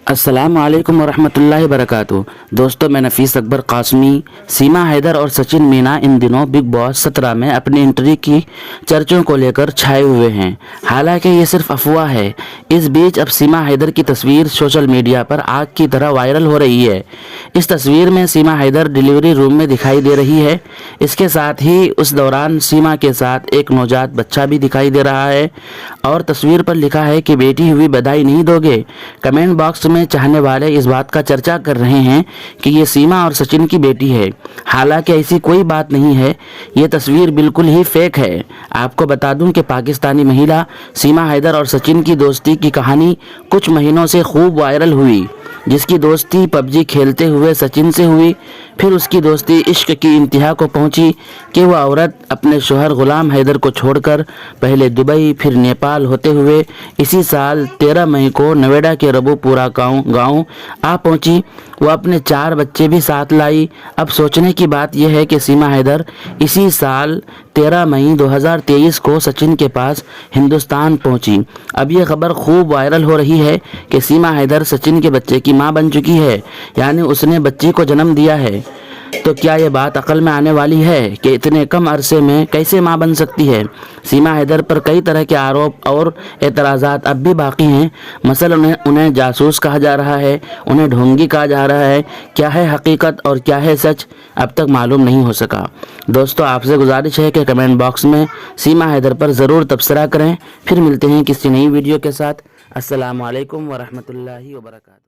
السلام علیکم ورحمۃ اللہ وبرکاتہ۔ دوستو، میں نفیس اکبر قاسمی، سیما حیدر اور سچن مینا ان دنوں بگ باس 17 میں اپنی انٹری کی چرچوں کو لے کر چھائے ہوئے ہیں۔ حالانکہ یہ صرف افواہ ہے۔ اس بیچ اب سیما حیدر کی تصویر سوشل میڈیا پر آگ کی طرح وائرل ہو رہی ہے۔ اس تصویر میں سیما حیدر ڈیلیوری روم میں دکھائی دے رہی ہے۔ اس کے ساتھ ہی اس دوران سیما کے ساتھ ایک نوزائیدہ بچہ بھی دکھائی دے رہا ہے اور تصویر پر لکھا ہے کہ بیٹی ہوئی بدائی نہیں دو گے۔ کمنٹ باکس میں چاہنے والے اس بات کا چرچا کر رہے ہیں کہ یہ سیما اور سچن کی بیٹی ہے۔ حالانکہ ایسی کوئی بات نہیں ہے، یہ تصویر بالکل ہی فیک ہے۔ آپ کو بتا دوں کہ پاکستانی مہیلا سیما حیدر اور سچن کی دوستی کی کہانی کچھ مہینوں سے خوب وائرل ہوئی، جس کی دوستی پب جی کھیلتے ہوئے سچن سے ہوئی۔ پھر اس کی دوستی عشق کی انتہا کو پہنچی کہ وہ عورت اپنے شوہر غلام حیدر کو چھوڑ کر پہلے دبئی پھر نیپال ہوتے ہوئے اسی سال 13 مئی کو نوئیڈا کے ربو پورا گاؤں آ پہنچی۔ وہ اپنے 4 بچے بھی ساتھ لائی۔ اب سوچنے کی بات یہ ہے کہ سیما حیدر اسی سال 13 مئی 2023 کو سچن کے پاس ہندوستان پہنچی۔ اب یہ خبر خوب وائرل ہو رہی ہے کہ سیما حیدر سچن کے بچے کی ماں بن چکی ہے، یعنی اس نے بچی کو جنم دیا ہے۔ تو کیا یہ بات عقل میں آنے والی ہے کہ اتنے کم عرصے میں کیسے ماں بن سکتی ہے؟ سیما حیدر پر کئی طرح کے آروپ اور اعتراضات اب بھی باقی ہیں۔ مثلا انہیں جاسوس کہا جا رہا ہے، انہیں ڈھونگی کہا جا رہا ہے۔ کیا ہے حقیقت اور کیا ہے سچ، اب تک معلوم نہیں ہو سکا۔ دوستو، آپ سے گزارش ہے کہ کمنٹ باکس میں سیما حیدر پر ضرور تبصرہ کریں۔ پھر ملتے ہیں کسی نئی ویڈیو کے ساتھ۔ السلام علیکم ورحمۃ اللہ وبرکاتہ۔